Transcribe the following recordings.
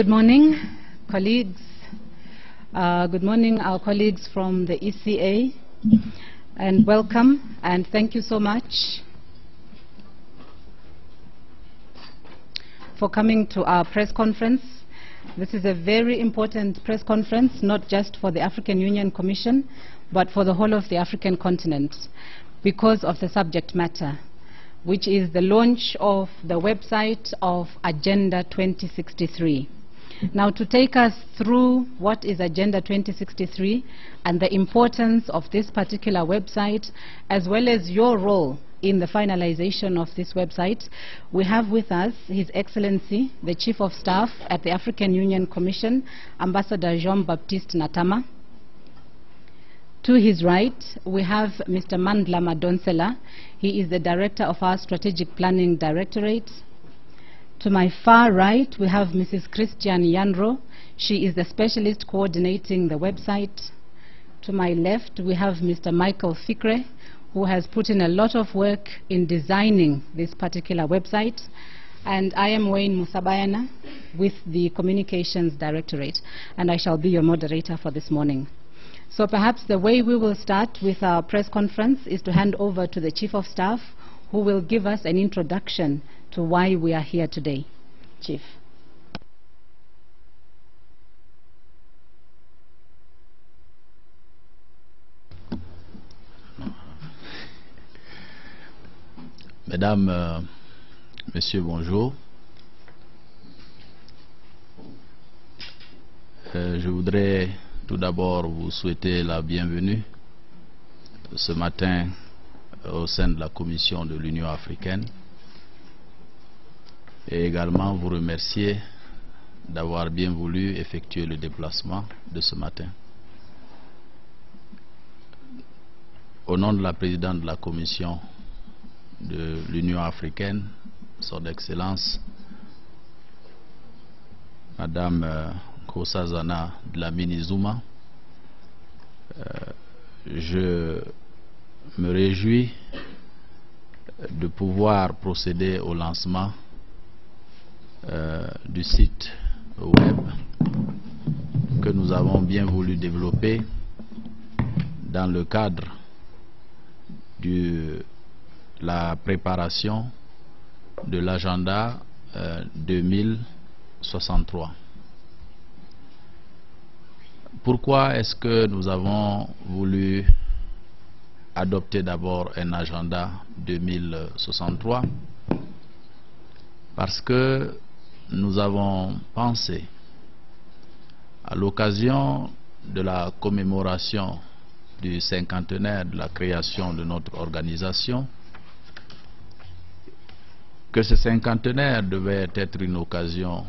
Good morning, colleagues. Good morning, our colleagues from the ECA, and welcome, and thank you so much for coming to our press conference. This is a very important press conference, not just for the African Union Commission, but for the whole of the African continent, because of the subject matter, which is the launch of the website of Agenda 2063. Now, to take us through what is Agenda 2063 and the importance of this particular website, as well as your role in the finalization of this website, we have with us His Excellency, the Chief of Staff at the African Union Commission, Ambassador Jean-Baptiste Natama. To his right, we have Mr. Mandla Madonsela. He is the Director of our Strategic Planning Directorate. To my far right, we have Mrs. Christian Yanro. She is the specialist coordinating the website. To my left, we have Mr. Michael Fikre, who has put in a lot of work in designing this particular website. And I am Wayne Musabayana with the Communications Directorate, and I shall be your moderator for this morning. So perhaps the way we will start with our press conference is to hand over to the Chief of Staff, who will give us an introduction to why we are here today. Chief. Mesdames, Messieurs, bonjour. Je voudrais tout d'abord vous souhaiter la bienvenue ce matin au sein de la Commission de l'Union africaine et également vous remercier d'avoir bien voulu effectuer le déplacement de ce matin. Au nom de la présidente de la Commission de l'Union africaine, Son Excellence Madame Nkosazana Dlamini Zuma, je me réjouis de pouvoir procéder au lancement du site web que nous avons bien voulu développer dans le cadre de la préparation de l'agenda 2063. Pourquoi est-ce que nous avons voulu adopter d'abord un agenda 2063? Parce que nous avons pensé, à l'occasion de la commémoration du 50aire de la création de notre organisation, que ce 50aire devait être une occasion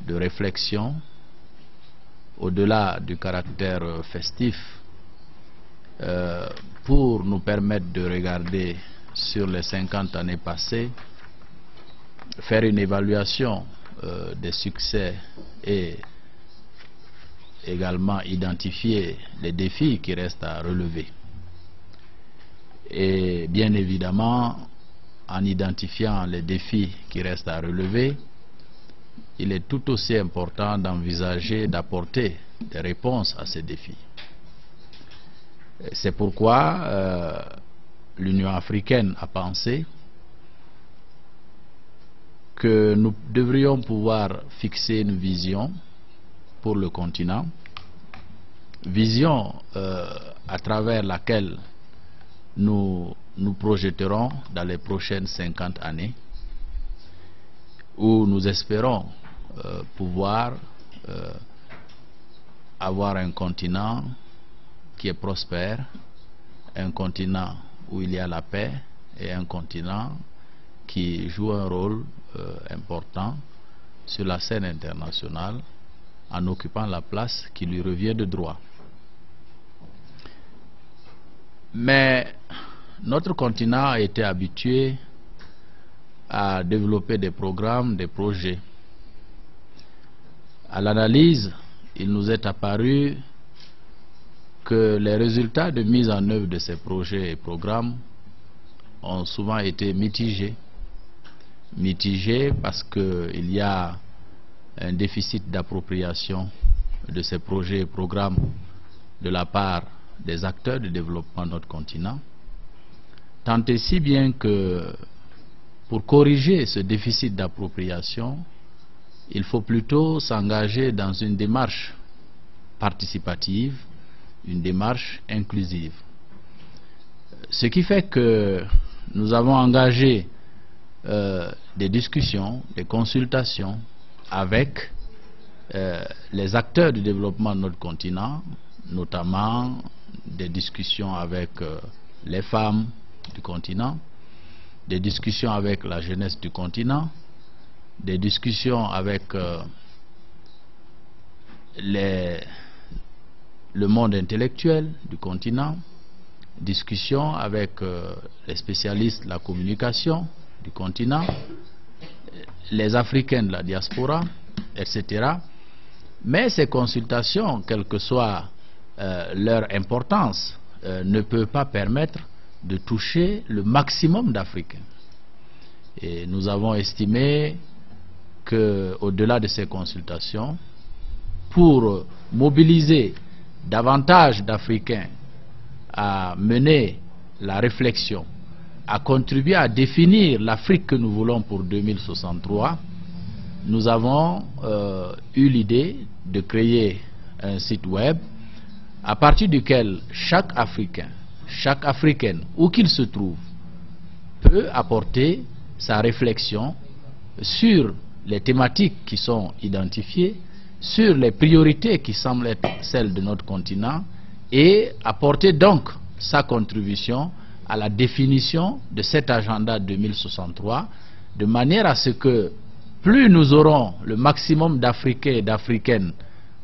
de réflexion, au-delà du caractère festif, pour nous permettre de regarder sur les 50 années passées, faire une évaluation des succès et également identifier les défis qui restent à relever. Et bien évidemment, en identifiant les défis qui restent à relever, il est tout aussi important d'envisager d'apporter des réponses à ces défis. C'est pourquoi l'Union africaine a pensé que nous devrions pouvoir fixer une vision pour le continent, vision à travers laquelle nous nous projetterons dans les prochaines 50 années, où nous espérons pouvoir avoir un continent qui est prospère, un continent où il y a la paix et un continent qui joue un rôle important sur la scène internationale en occupant la place qui lui revient de droit. Mais notre continent a été habitué à développer des programmes, des projets. À l'analyse, il nous est apparu que les résultats de mise en œuvre de ces projets et programmes ont souvent été mitigés. Mitigés parce qu'il y a un déficit d'appropriation de ces projets et programmes de la part des acteurs du développement de notre continent, tant et si bien que pour corriger ce déficit d'appropriation, il faut plutôt s'engager dans une démarche participative, une démarche inclusive. Ce qui fait que nous avons engagé des discussions, des consultations avec les acteurs du développement de notre continent, notamment des discussions avec les femmes du continent, des discussions avec la jeunesse du continent, des discussions avec le monde intellectuel du continent, discussions avec les spécialistes de la communication du continent, les Africains de la diaspora, etc. Mais ces consultations, quelle que soit leur importance, ne peuvent pas permettre de toucher le maximum d'Africains. Et nous avons estimé qu'au-delà de ces consultations, pour mobiliser davantage d'Africains à mener la réflexion, à contribuer à définir l'Afrique que nous voulons pour 2063, nous avons eu l'idée de créer un site web à partir duquel chaque Africain, chaque Africaine, où qu'il se trouve, peut apporter sa réflexion sur les thématiques qui sont identifiées, sur les priorités qui semblent être celles de notre continent, et apporter donc sa contribution à la définition de cet agenda 2063, de manière à ce que plus nous aurons le maximum d'Africains et d'Africaines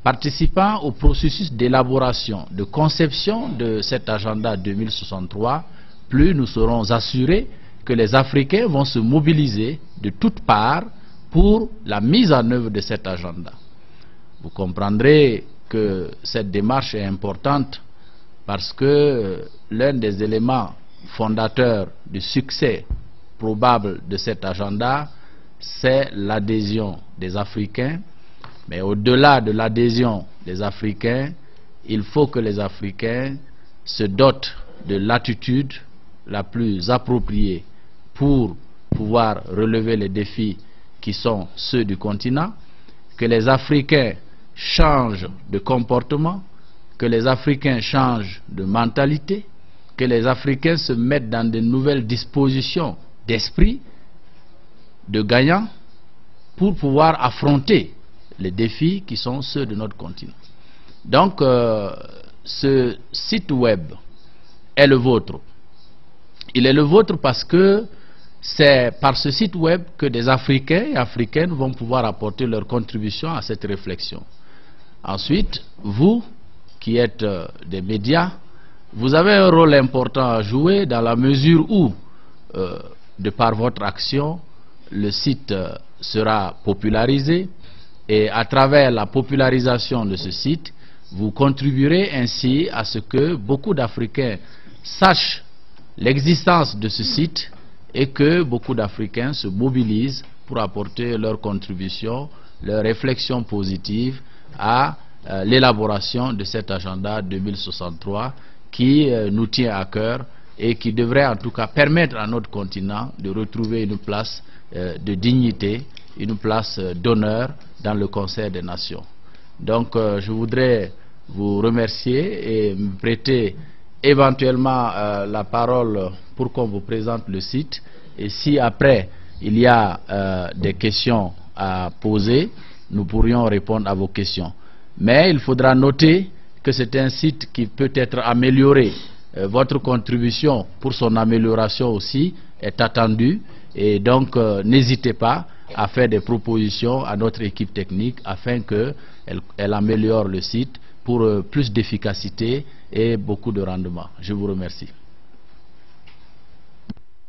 participant au processus d'élaboration, de conception de cet agenda 2063, plus nous serons assurés que les Africains vont se mobiliser de toutes parts pour la mise en œuvre de cet agenda. Vous comprendrez que cette démarche est importante parce que l'un des éléments fondateurs du succès probable de cet agenda, c'est l'adhésion des Africains. Mais au-delà de l'adhésion des Africains, il faut que les Africains se dotent de l'attitude la plus appropriée pour pouvoir relever les défis qui sont ceux du continent, que les Africains changent de comportement, que les Africains changent de mentalité, que les Africains se mettent dans de nouvelles dispositions d'esprit, de gagnants, pour pouvoir affronter les défis qui sont ceux de notre continent. Donc, ce site web est le vôtre. Il est le vôtre parce que c'est par ce site web que des Africains et Africaines vont pouvoir apporter leur contribution à cette réflexion. Ensuite, vous qui êtes des médias, vous avez un rôle important à jouer dans la mesure où, de par votre action, le site sera popularisé. Et à travers la popularisation de ce site, vous contribuerez ainsi à ce que beaucoup d'Africains sachent l'existence de ce site et que beaucoup d'Africains se mobilisent pour apporter leur contribution, leur réflexion positive à l'élaboration de cet agenda 2063 qui nous tient à cœur et qui devrait en tout cas permettre à notre continent de retrouver une place de dignité, une place d'honneur dans le concert des nations. Donc je voudrais vous remercier et me prêter éventuellement la parole pour qu'on vous présente le site. Et si après il y a des questions à poser, nous pourrions répondre à vos questions. Mais il faudra noter que c'est un site qui peut être amélioré. Votre contribution pour son amélioration aussi est attendue. Et donc n'hésitez pas à faire des propositions à notre équipe technique afin qu'elle améliore le site pour plus d'efficacité et beaucoup de rendement. Je vous remercie.